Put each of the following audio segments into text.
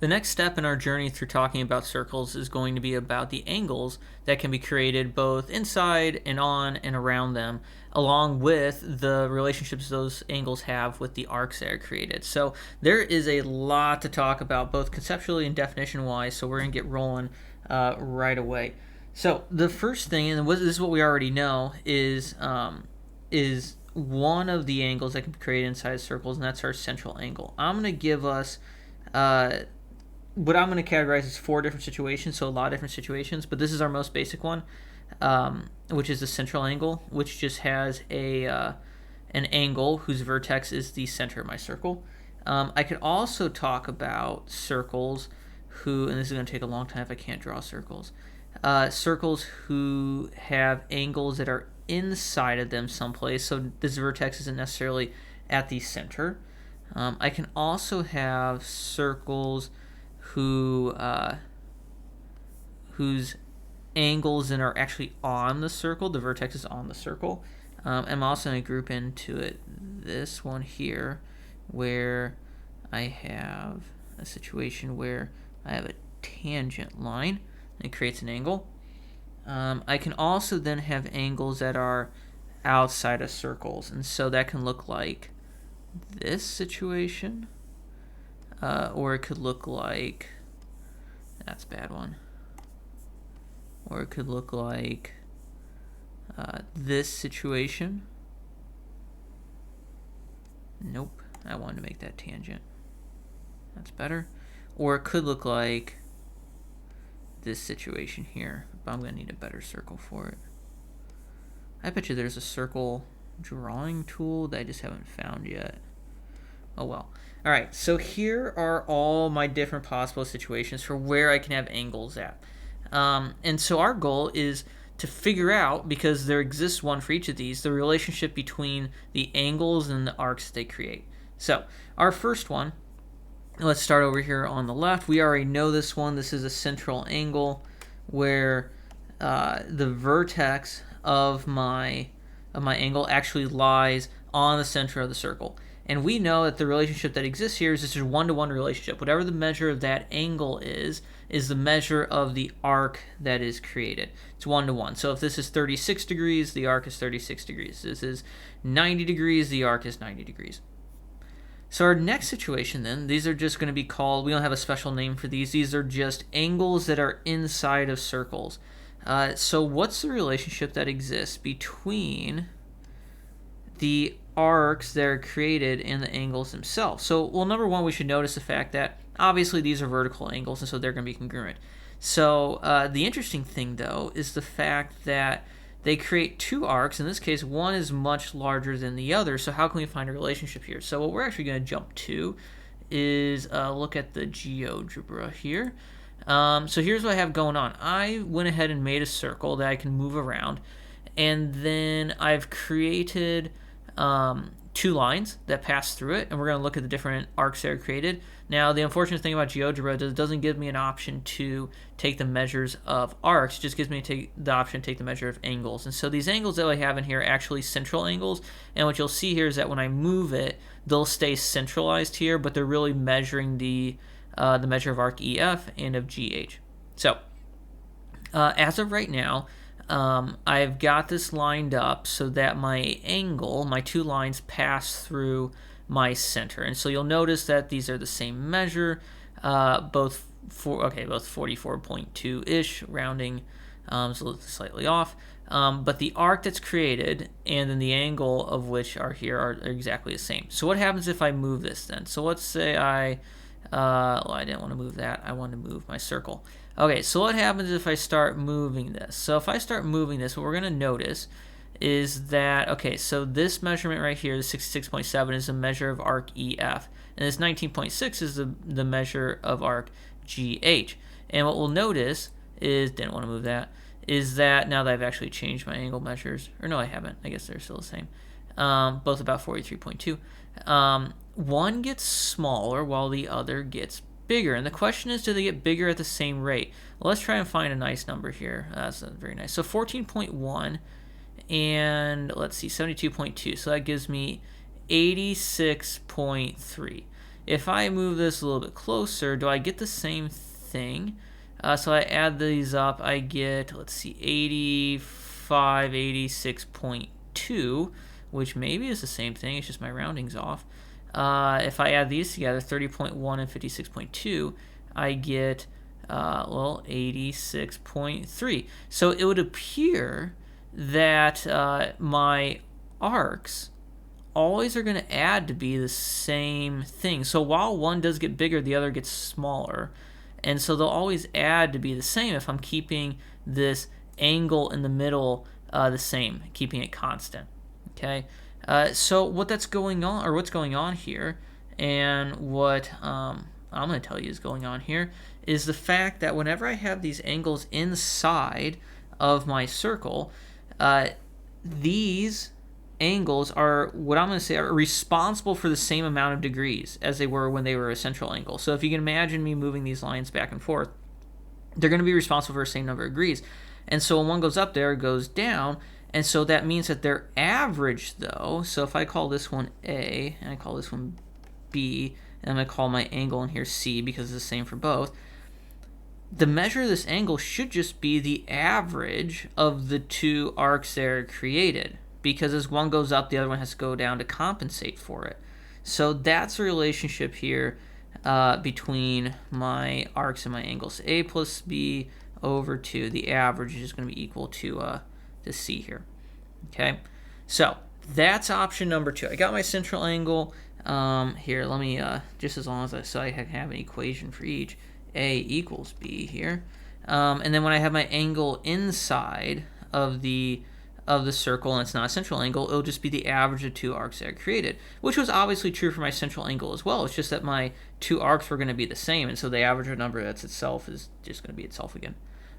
The next step in our journey through talking about circles is going to be about the angles that can be created both inside and on and around them, along with the relationships those angles have with the arcs that are created. So there is a lot to talk about, both conceptually and definition-wise, so we're going to get rolling right away. So the first thing, and this is what we already know, is one of the angles that can be created inside circles, and that's our central angle. I'm going to give us what I'm going to categorize as 4 different situations, so a lot of different situations, but this is our most basic one, which is the central angle, which just has an angle whose vertex is the center of my circle. I could also talk about circles and this is going to take a long time if I can't draw circles, circles who have angles that are inside of them someplace, so this vertex isn't necessarily at the center. I can also have circles whose angles and are actually on the circle. The vertex is on the circle. I'm also going to group into it this one here, where I have a situation where I have a tangent line. It creates an angle. I can also then have angles that are outside of circles, and so that can look like this situation, or it could look like, that's a bad one, or it could look like this situation. Nope, I wanted to make that tangent. That's better. Or it could look like this situation here, but I'm going to need a better circle for it. I bet you there's a circle drawing tool that I just haven't found yet. Oh well. Alright, so here are all my different possible situations for where I can have angles at. And so our goal is to figure out, because there exists one for each of these, the relationship between the angles and the arcs they create. So our first one, let's start over here on the left. We already know this one. This is a central angle where the vertex of my angle actually lies on the center of the circle. And we know that the relationship that exists here is this is a one-to-one relationship. Whatever the measure of that angle is the measure of the arc that is created. It's 1-to-1. So if this is 36 degrees, the arc is 36 degrees. This is 90 degrees, the arc is 90 degrees. So our next situation then, these are just going to be called, we don't have a special name for these. These are just angles that are inside of circles. So what's the relationship that exists between the arcs that are created and the angles themselves? So, well, number one, we should notice the fact that obviously these are vertical angles, and so they're going to be congruent. So the interesting thing, though, is the fact that they create 2 arcs. In this case, one is much larger than the other. So how can we find a relationship here? So what we're actually going to jump to is look at the GeoGebra here. So here's what I have going on. I went ahead and made a circle that I can move around, and then I've created 2 lines that pass through it, and we're going to look at the different arcs that are created. Now, the unfortunate thing about GeoGebra is it doesn't give me an option to take the measures of arcs. It just gives me the option to take the measure of angles. And so these angles that I have in here are actually central angles, and what you'll see here is that when I move it, they'll stay centralized here, but they're really measuring the measure of arc EF and of GH. So, as of right now, I've got this lined up so that my angle, my 2 lines, pass through my center. And so you'll notice that these are the same measure, both 44.2-ish, rounding, so slightly off. But the arc that's created and then the angle of which are here are exactly the same. So what happens if I move this then? So let's say I didn't want to move that. I want to move my circle. Okay, so what happens if I start moving this? So if I start moving this, what we're going to notice is that, okay, so this measurement right here, the 66.7, is a measure of arc EF. And this 19.6 is the measure of arc GH. And what we'll notice is, didn't want to move that, is that now that I've actually changed my angle measures, or no, I haven't. I guess they're still the same. Both about 43.2. One gets smaller while the other gets bigger. And the question is, do they get bigger at the same rate? Well, let's try and find a nice number here. That's very nice. So 14.1 and let's see, 72.2. So that gives me 86.3. if I move this a little bit closer, do I get the same thing? So I add these up, I get, let's see, 85, 86.2, which maybe is the same thing, it's just my rounding's off. If I add these together, 30.1 and 56.2, I get, well, 86.3. So it would appear that my arcs always are going to add to be the same thing. So while one does get bigger, the other gets smaller. And so they'll always add to be the same if I'm keeping this angle in the middle the same, keeping it constant. Okay. So what's going on here, and what I'm going to tell you is going on here, is the fact that whenever I have these angles inside of my circle, these angles are what I'm going to say are responsible for the same amount of degrees as they were when they were a central angle. So if you can imagine me moving these lines back and forth, they're going to be responsible for the same number of degrees. And so when one goes up there, it goes down. And so that means that their average, though, so if I call this one A and I call this one B, and I'm going to call my angle in here C because it's the same for both, the measure of this angle should just be the average of the two arcs that are created, because as one goes up, the other one has to go down to compensate for it. So that's the relationship here between my arcs and my angles. A plus B over 2, the average is going to be equal to C here. Okay, so that's option number 2. I got my central angle. Here, let me, just as long as I have an equation for each, A equals B here. And then when I have my angle inside of the circle and it's not a central angle, it'll just be the average of two arcs that I created, which was obviously true for my central angle as well. It's just that my two arcs were going to be the same, and so the average of number that's itself is just going to be itself again.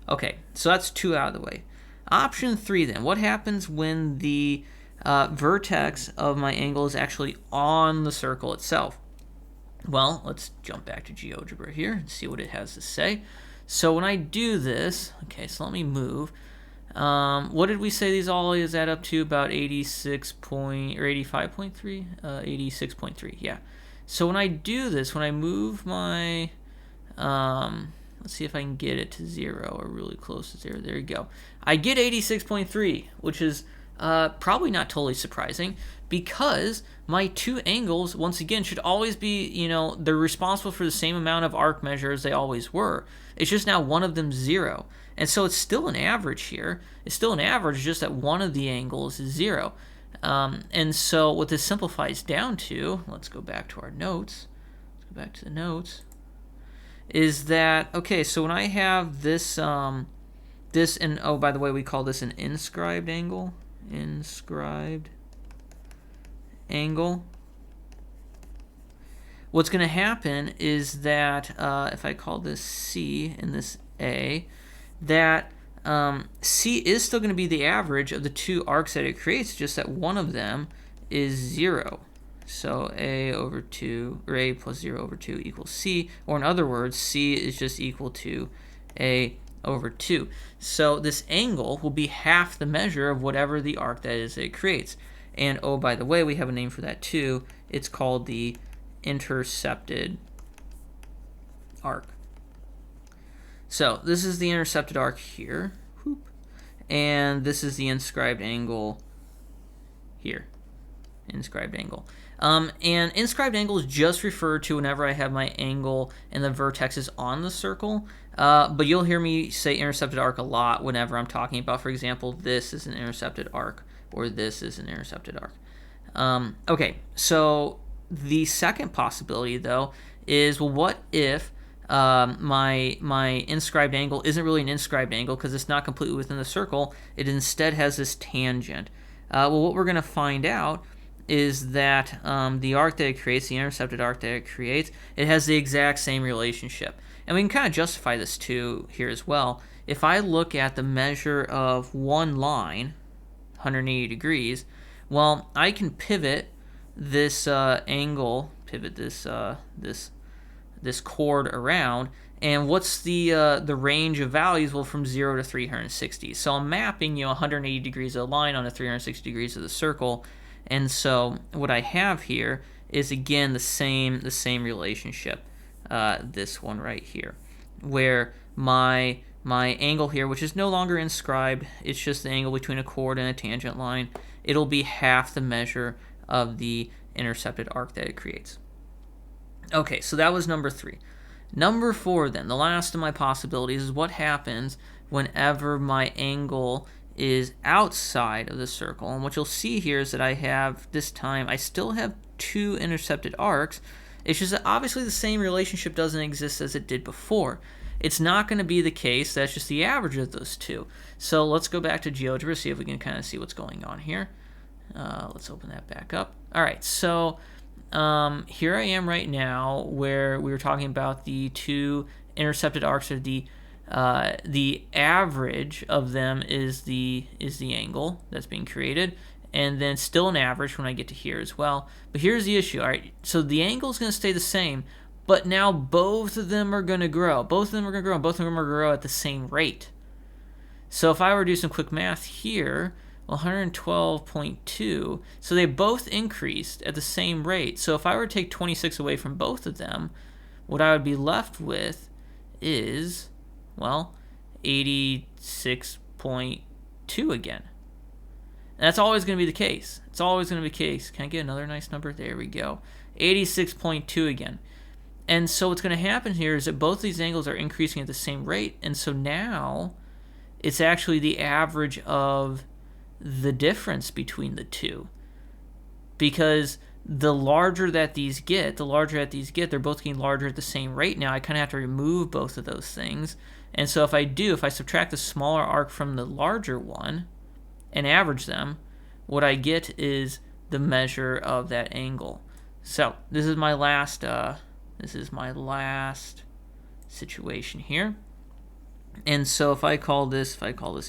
Okay, so that's 2 out of the way. Option 3 then, what happens when the vertex of my angle is actually on the circle itself? Well, let's jump back to GeoGebra here and see what it has to say. So when I do this, okay, so let me move. What did we say these always add up to? About 85.3? 86.3, yeah. So when I do this, when I move my, let's see if I can get it to 0 or really close to 0. There you go. I get 86.3, which is probably not totally surprising, because my two angles, once again, should always be, they're responsible for the same amount of arc measure as they always were. It's just now one of them 0. And so it's still an average here. It's still an average, just that one of the angles is 0. And so what this simplifies down to, let's go back to our notes. Let's go back to the notes. Is that, okay, so when I have this, and oh, by the way, we call this an inscribed angle. Inscribed angle. What's going to happen is that if I call this C and this A, that C is still going to be the average of the two arcs that it creates, just that one of them is 0. So A over 2, or A plus 0 over 2 equals C, or in other words, C is just equal to A over 2. So this angle will be half the measure of whatever the arc that is it creates. And oh, by the way, we have a name for that too. It's called the intercepted arc. So this is the intercepted arc here, and this is the inscribed angle here, inscribed angle. And inscribed angle is just referred to whenever I have my angle and the vertex is on the circle, but you'll hear me say intercepted arc a lot whenever I'm talking about, for example, this is an intercepted arc, or this is an intercepted arc. Okay, so the second possibility, though, is, well, what if my inscribed angle isn't really an inscribed angle because it's not completely within the circle? It instead has this tangent. Well, what we're going to find out is that the arc that it creates, the intercepted arc that it creates, it has the exact same relationship. And we can kind of justify this too here as well. If I look at the measure of one line, 180 degrees, well, I can pivot this angle, pivot this this chord around, and what's the range of values? Well, from 0 to 360. So I'm mapping 180 degrees of the line on the 360 degrees of the circle, and so what I have here is again the same relationship, this one right here, where my angle here, which is no longer inscribed, it's just the angle between a chord and a tangent line, it'll be half the measure of the intercepted arc that it creates. Okay, so that was number 3. Number 4 then, the last of my possibilities, is what happens whenever my angle is outside of the circle. And what you'll see here is that I have, this time, I still have 2 intercepted arcs. It's just that obviously the same relationship doesn't exist as it did before. It's not going to be the case. That's just the average of those 2. So let's go back to GeoGebra, see if we can kind of see what's going on here. Let's open that back up. All right, so here I am right now where we were talking about the 2 intercepted arcs, or the average of them is the angle that's being created, and then still an average when I get to here as well. But here's the issue. All right, so the angle is going to stay the same, but now both of them are going to grow. Both of them are going to grow, and both of them are going to grow at the same rate. So if I were to do some quick math here, 112.2, so they both increased at the same rate. So if I were to take 26 away from both of them, what I would be left with is, well, 86.2 again. And that's always going to be the case. It's always going to be the case. Can I get another nice number? There we go. 86.2 again. And so what's going to happen here is that both these angles are increasing at the same rate. And so now it's actually the average of the difference between the 2. Because the larger that these get, they're both getting larger at the same rate now. I kind of have to remove both of those things. And so if I subtract the smaller arc from the larger one and average them, what I get is the measure of that angle. So this is my last situation here. And so if I call this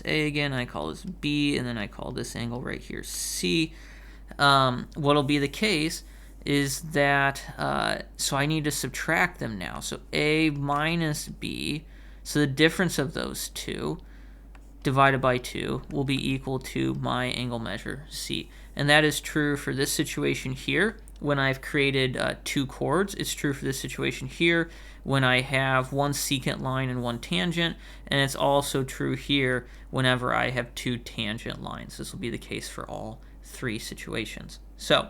A again, I call this B, and then I call this angle right here C, what'll be the case is that, so I need to subtract them now. So A minus B, so the difference of those 2 divided by 2 will be equal to my angle measure C. And that is true for this situation here when I've created 2 chords. It's true for this situation here when I have 1 secant line and 1 tangent, and it's also true here whenever I have 2 tangent lines. This will be the case for all 3 situations. So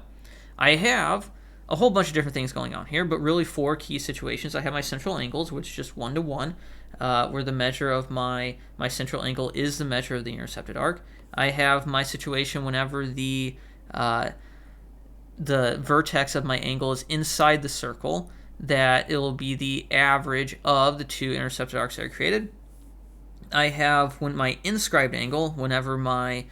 I have a whole bunch of different things going on here, but really 4 key situations. I have my central angles, which is just 1 to 1, where the measure of my central angle is the measure of the intercepted arc. I have my situation whenever the vertex of my angle is inside the circle, that it will be the average of the 2 intercepted arcs that are created. I have my inscribed angle, whenever my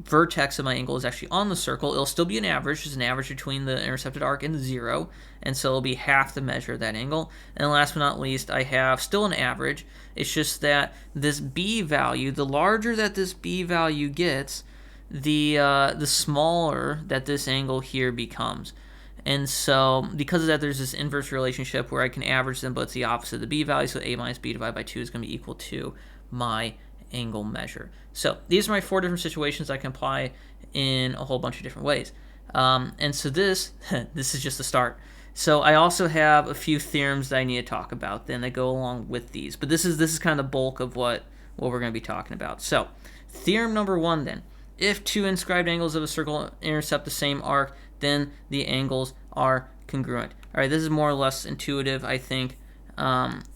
vertex of my angle is actually on the circle, it'll still be an average. It's an average between the intercepted arc and the 0, and so it'll be half the measure of that angle. And last but not least, I have still an average. It's just that this B value, the larger that this B value gets, the smaller that this angle here becomes. And so because of that, there's this inverse relationship where I can average them, but it's the opposite of the B value. So A minus B divided by 2 is going to be equal to my angle measure. So these are my 4 different situations I can apply in a whole bunch of different ways. And so this is just the start. So I also have a few theorems that I need to talk about then that go along with these. But this is kind of the bulk of what we're going to be talking about. So theorem number 1 then. If 2 inscribed angles of a circle intercept the same arc, then the angles are congruent. All right, this is more or less intuitive, I think.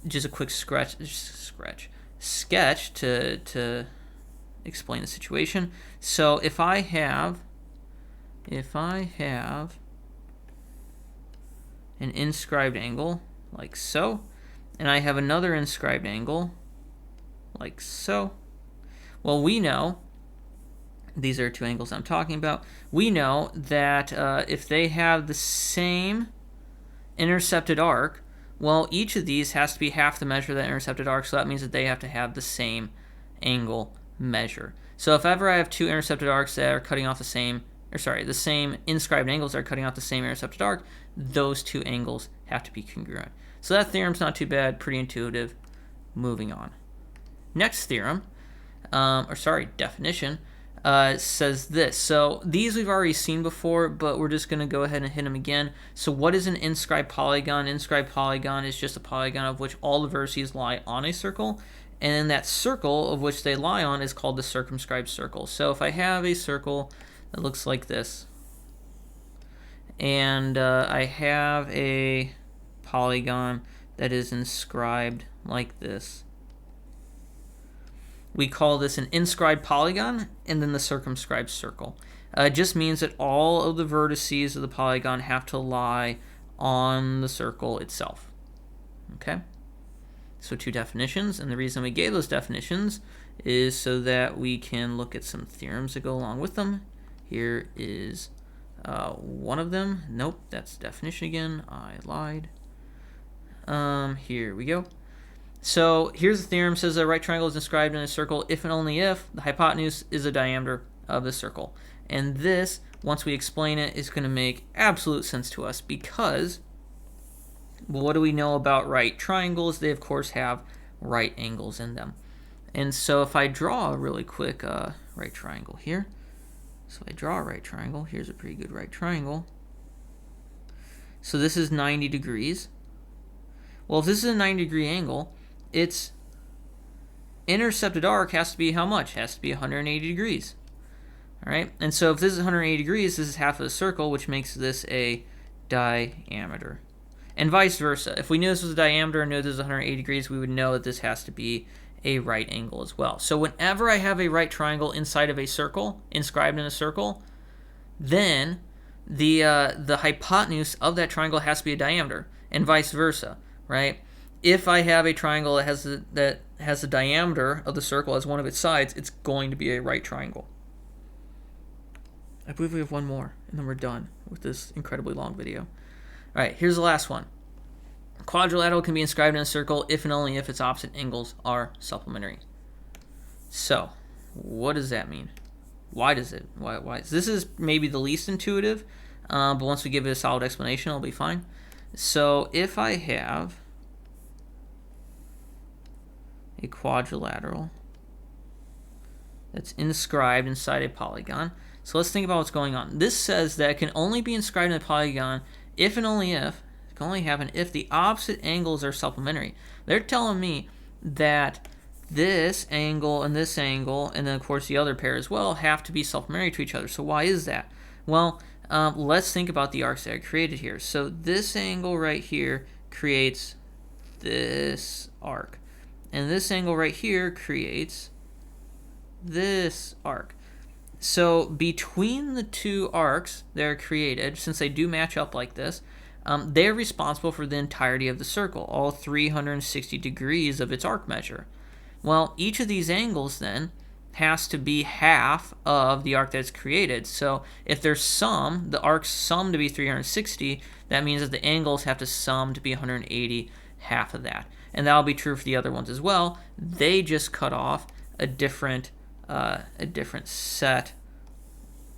Just a quick sketch to explain the situation. So if I have an inscribed angle like so, and I have another inscribed angle like so, well, we know, these are 2 angles I'm talking about, we know that if they have the same intercepted arc, well, each of these has to be half the measure of that intercepted arc, so that means that they have to have the same angle measure. So if ever I have 2 intercepted arcs that are cutting off the same inscribed angles that are cutting off the same intercepted arc, those 2 angles have to be congruent. So that theorem's not too bad, pretty intuitive. Moving on. Next theorem, definition. says this. So these we've already seen before, but we're just going to go ahead and hit them again. So what is an inscribed polygon? Inscribed polygon is just a polygon of which all the vertices lie on a circle, and then that circle of which they lie on is called the circumscribed circle. So if I have a circle that looks like this, and I have a polygon that is inscribed like this, we call this an inscribed polygon, and then the circumscribed circle. It just means that all of the vertices of the polygon have to lie on the circle itself. Okay? So 2 definitions, and the reason we gave those definitions is so that we can look at some theorems that go along with them. Here is one of them. Nope, that's the definition again. I lied. Here we go. So here's the theorem. Says a right triangle is inscribed in a circle if and only if the hypotenuse is the diameter of the circle. And this, once we explain it, is going to make absolute sense to us because, well, what do we know about right triangles? They, of course, have right angles in them. And so if I draw a really quick right triangle here, so I draw a right triangle. Here's a pretty good right triangle. So this is 90 degrees. Well, if this is a 90-degree angle, its intercepted arc has to be how much? It has to be 180 degrees. All right, and so if this is 180 degrees, this is half of the circle, which makes this a diameter. And vice versa. If we knew this was a diameter and knew this was 180 degrees, we would know that this has to be a right angle as well. So whenever I have a right triangle inside of a circle, inscribed in a circle, then the hypotenuse of that triangle has to be a diameter, and vice versa, right? If I have a triangle that has the diameter of the circle as one of its sides, it's going to be a right triangle. I believe we have one more, and then we're done with this incredibly long video. All right, here's the last one. A quadrilateral can be inscribed in a circle if and only if its opposite angles are supplementary. So, what does that mean? Why does it? Why? This is maybe the least intuitive, but once we give it a solid explanation, it'll be fine. So, if I have a quadrilateral that's inscribed inside a polygon. So let's think about what's going on. This says that it can only be inscribed in a polygon if and only if, it can only happen if the opposite angles are supplementary. They're telling me that this angle, and then of course the other pair as well, have to be supplementary to each other. So why is that? Well, let's think about the arcs that are created here. So this angle right here creates this arc. And this angle right here creates this arc. So between the two arcs that are created, since they do match up like this, they're responsible for the entirety of the circle, all 360 degrees of its arc measure. Well, each of these angles then has to be half of the arc that's created. So if there's sum, the arcs sum to be 360, that means that the angles have to sum to be 180, half of that. And that'll be true for the other ones as well. They just cut off a different set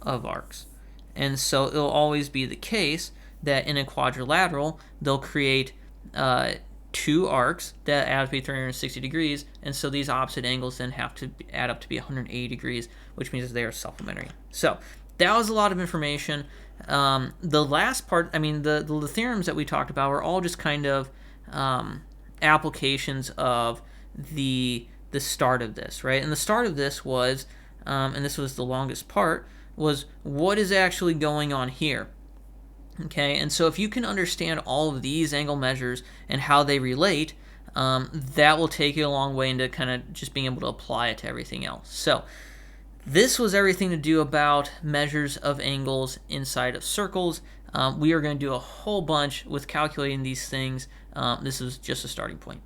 of arcs. And so it'll always be the case that in a quadrilateral, they'll create 2 arcs that add up to be 360 degrees, and so these opposite angles then have to add up to be 180 degrees, which means that they are supplementary. So that was a lot of information. The last part, I mean, the theorems that we talked about were all just kind of applications of the start of this, right? And the start of this was, and this was the longest part, was what is actually going on here. Okay, and so if you can understand all of these angle measures and how they relate, that will take you a long way into kind of just being able to apply it to everything else. So this was everything to do about measures of angles inside of circles. We are going to do a whole bunch with calculating these things. This is just a starting point.